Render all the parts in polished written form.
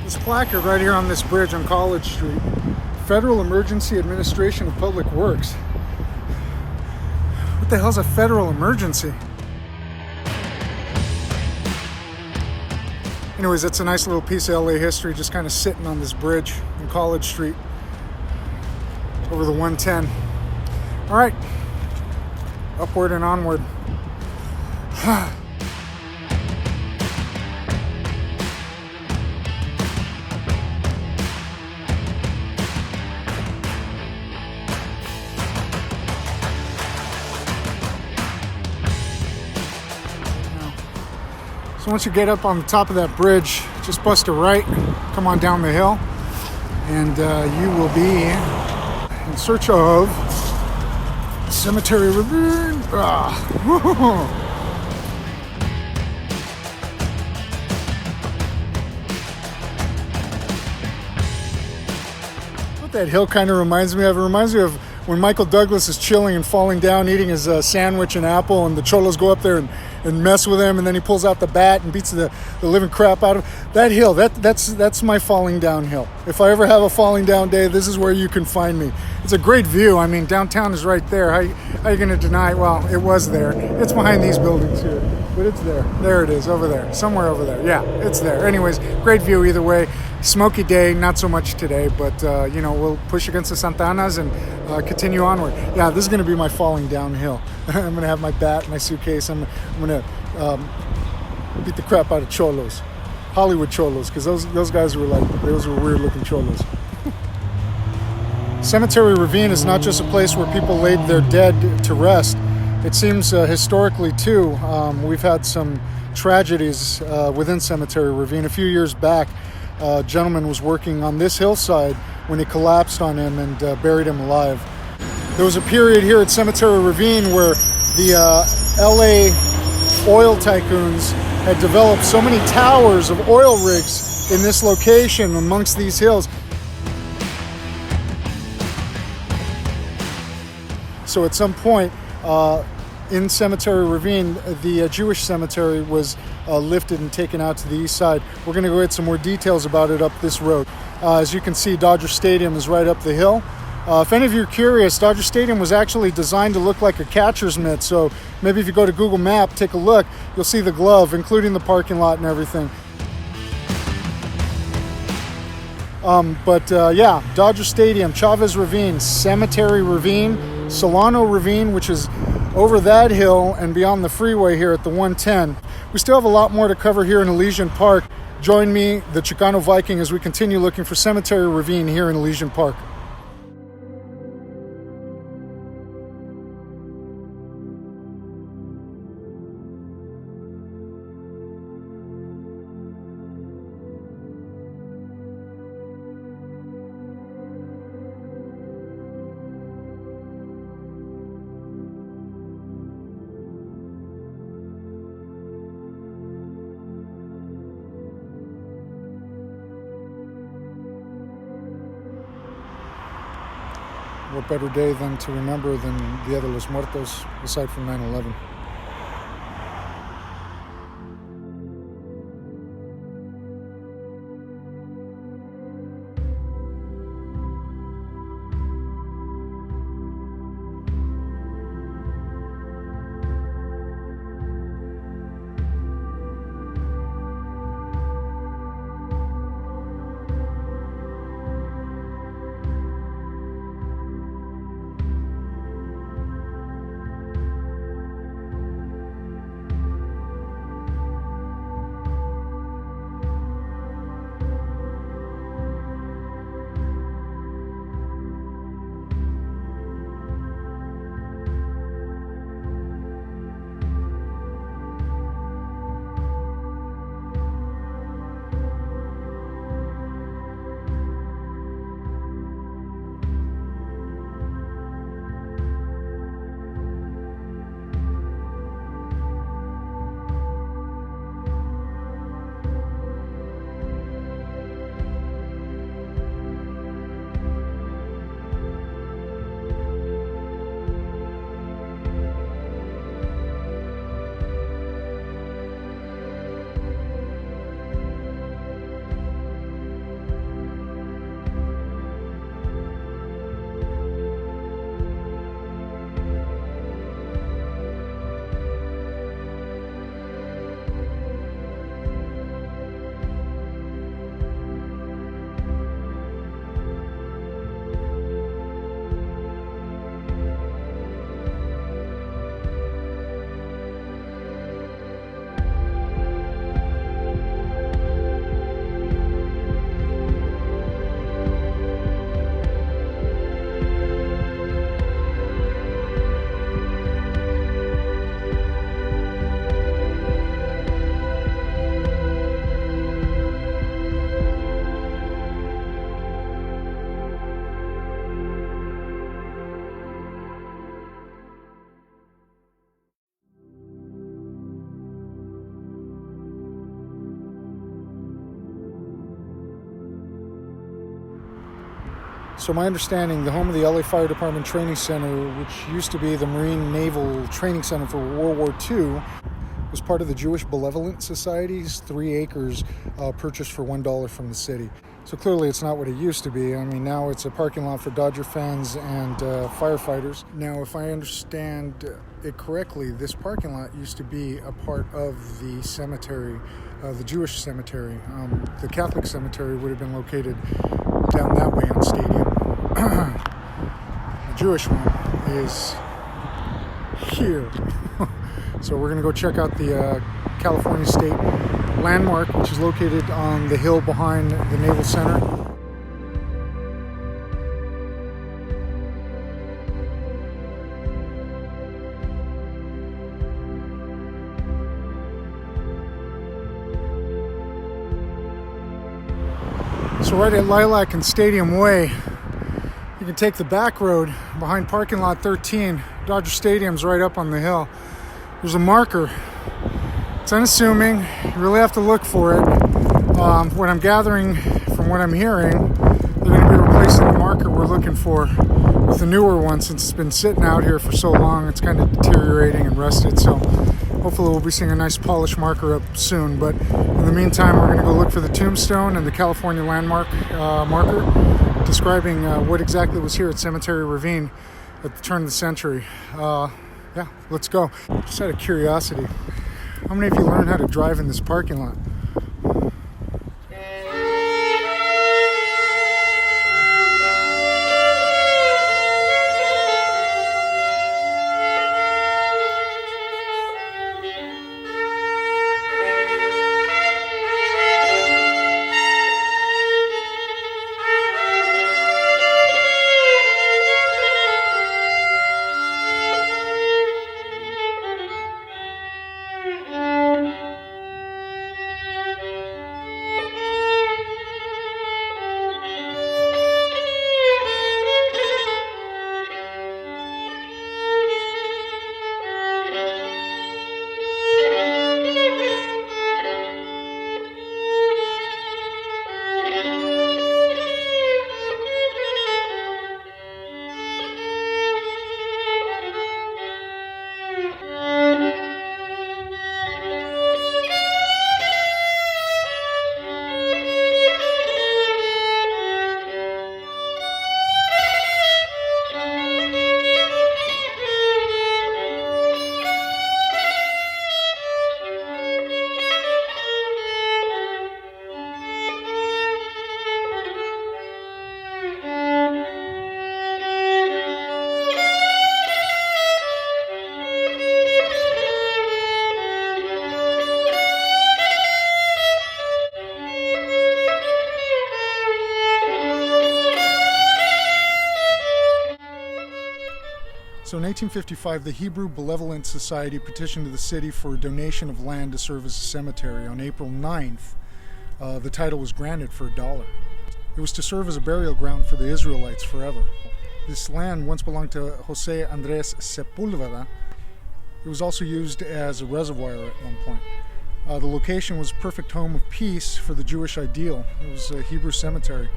This placard right here on this bridge on College Street. Federal Emergency Administration of Public Works. What the hell's a federal emergency? Anyways, that's a nice little piece of LA history just kind of sitting on this bridge on College Street over the 110. All right, upward and onward. So once you get up on the top of that bridge, just bust a right, come on down the hill, and you will be in search of cemeteryravine. What that hill kind of reminds me of, it reminds me of when Michael Douglas is chilling and falling down, eating his sandwich and apple, and the cholos go up there and mess with him, and then he pulls out the bat and beats the living crap out of him. That hill, that's my falling down hill. If I ever have a falling down day, this is where you can find me. It's a great view. I mean, downtown is right there. How are you going to deny it? Well, it was there. It's behind these buildings here, but it's there. There it is, over there, somewhere over there. Yeah, it's there. Anyways, great view either way. Smoky day, not so much today, but we'll push against the Santa Anas and continue onward. Yeah, this is going to be my falling downhill. I'm going to have my bat, my suitcase. I'm going to beat the crap out of cholos, Hollywood cholos, because those guys were weird looking cholos. Cemetery Ravine is not just a place where people laid their dead to rest. It seems historically too, we've had some tragedies within Cemetery Ravine. A few years back, a gentleman was working on this hillside when it collapsed on him and buried him alive. There was a period here at Cemetery Ravine where the LA oil tycoons had developed so many towers of oil rigs in this location amongst these hills. So at some point in Cemetery Ravine, the Jewish cemetery was lifted and taken out to the east side. We're going to go get some more details about it up this road. As you can see, Dodger Stadium is right up the hill. If any of you are curious, Dodger Stadium was actually designed to look like a catcher's mitt. So maybe if you go to Google Map, take a look, you'll see the glove, including the parking lot and everything. Yeah, Dodger Stadium, Chavez Ravine, Cemetery Ravine, Solano Ravine, which is over that hill and beyond the freeway here at the 110. We still have a lot more to cover here in Elysian Park. Join me, the Chicano Viking, as we continue looking for Cemetery Ravine here in Elysian Park. What better day than to remember than diadelosmuertos, aside from 9/11? So my understanding, the home of the LA Fire Department Training Center, which used to be the Marine Naval Training Center for World War II, was part of the Jewish Benevolent Society's 3 acres purchased for $1 from the city. So clearly it's not what it used to be. I mean, now it's a parking lot for Dodger fans and firefighters. Now, if I understand it correctly, this parking lot used to be a part of the cemetery, the Jewish cemetery. The Catholic cemetery would have been located down that way on Stadium. The Jewish one is here. So we're going to go check out the California State Landmark, which is located on the hill behind the Naval Center. So right at Lilac and Stadium Way, you can take the back road behind parking lot 13. Dodger Stadium's right up on the hill. There's a marker. It's unassuming. You really have to look for it. What I'm gathering from what I'm hearing, they're going to be replacing the marker we're looking for with a newer one since it's been sitting out here for so long. It's kind of deteriorating and rusted. So hopefully we'll be seeing a nice polished marker up soon. But in the meantime, we're going to go look for the tombstone and the California landmark marker describing what exactly was here at Cemetery Ravine at the turn of the century. Yeah, let's go. Just out of curiosity, how many of you learned how to drive in this parking lot? So in 1855, the Hebrew Benevolent Society petitioned to the city for a donation of land to serve as a cemetery. On April 9th, the title was granted for $1. It was to serve as a burial ground for the Israelites forever. This land once belonged to Jose Andres Sepulveda. It was also used as a reservoir at one point. The location was a perfect home of peace for the Jewish ideal. It was a Hebrew cemetery.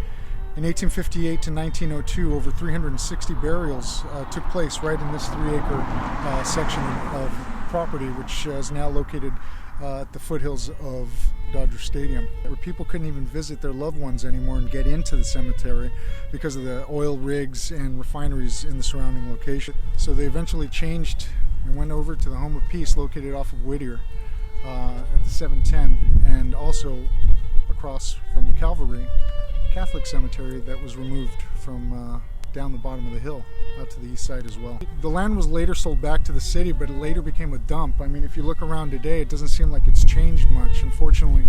In 1858 to 1902, over 360 burials took place right in this 3-acre section of property, which is now located at the foothills of Dodger Stadium, where people couldn't even visit their loved ones anymore and get into the cemetery because of the oil rigs and refineries in the surrounding location. So they eventually changed and went over to the Home of Peace located off of Whittier at the 710, and also across from the Calvary Catholic cemetery that was removed from down the bottom of the hill out to the east side as well. The land was later sold back to the city, but it later became a dump. I mean, if you look around today, it doesn't seem like it's changed much. Unfortunately,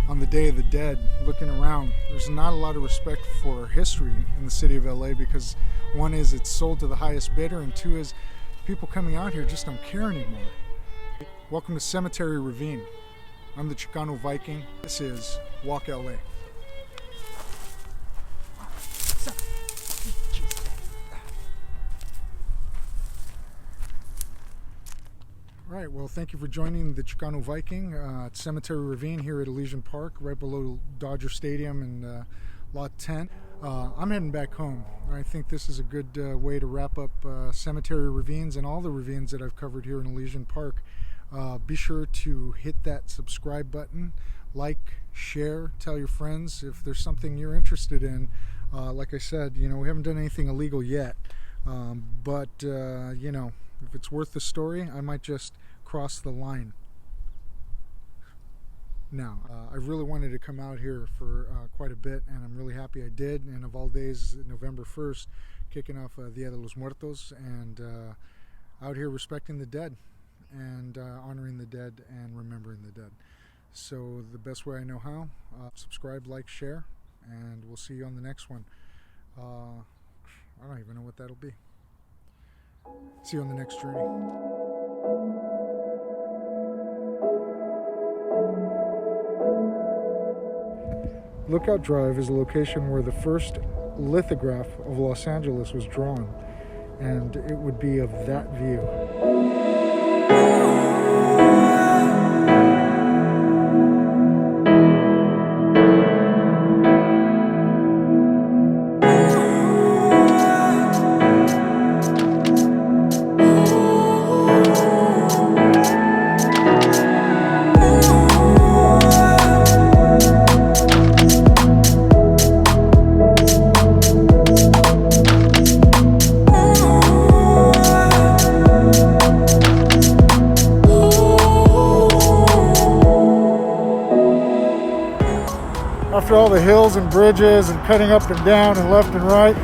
on the Day of the Dead, looking around, there's not a lot of respect for history in the city of LA because one is it's sold to the highest bidder, and two is people coming out here just don't care anymore. Welcome to Cemetery Ravine. I'm the Chicano Viking. This is Walk LA. All right, well, thank you for joining the Chicano Viking at Cemetery Ravine here at Elysian Park, right below Dodger Stadium and Lot 10. I'm heading back home. I think this is a good way to wrap up cemetery ravines and all the ravines that I've covered here in Elysian Park. Be sure to hit that subscribe button, like, share, tell your friends if there's something you're interested in. Like I said, you know, we haven't done anything illegal yet, but you know, if it's worth the story, I might just cross the line. Now, I really wanted to come out here for quite a bit, and I'm really happy I did. And of all days, November 1st, kicking off diadelosmuertos, and out here respecting the dead and honoring the dead and remembering the dead. So the best way I know how, subscribe, like, share, and we'll see you on the next one. I don't even know what that'll be. See you on the next journey. Lookout Drive is a location where the first lithograph of Los Angeles was drawn, and it would be of that view. After all the hills and bridges and cutting up and down and left and right,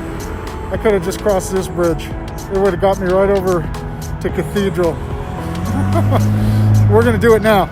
I could have just crossed this bridge. It would have got me right over to Cathedral. We're going to do it now.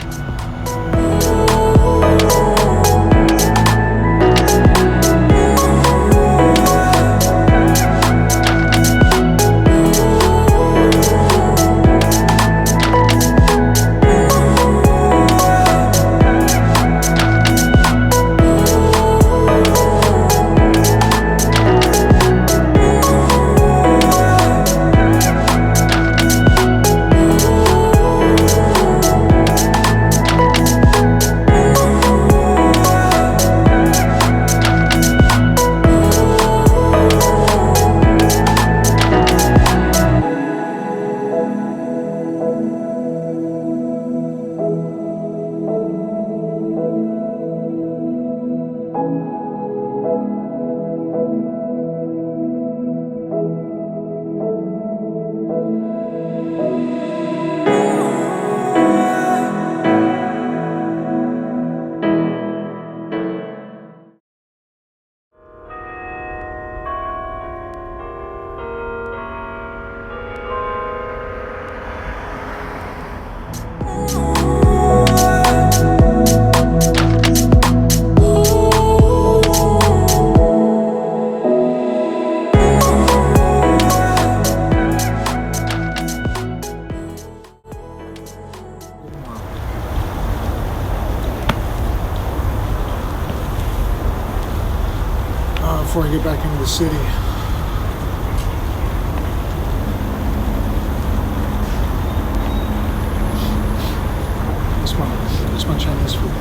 Before I get back into the city. This one Chinese food.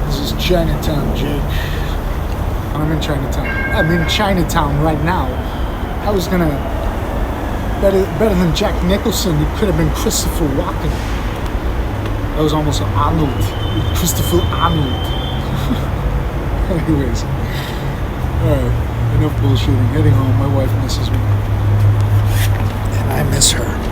This is Chinatown, Jake. I'm in Chinatown. I'm in Chinatown right now. I was gonna better than Jack Nicholson. It could have been Christopher Walken. That was almost Arnold. Christopher Arnold. Anyways, alright, enough bullshitting. Heading home. My wife misses me, and I miss her.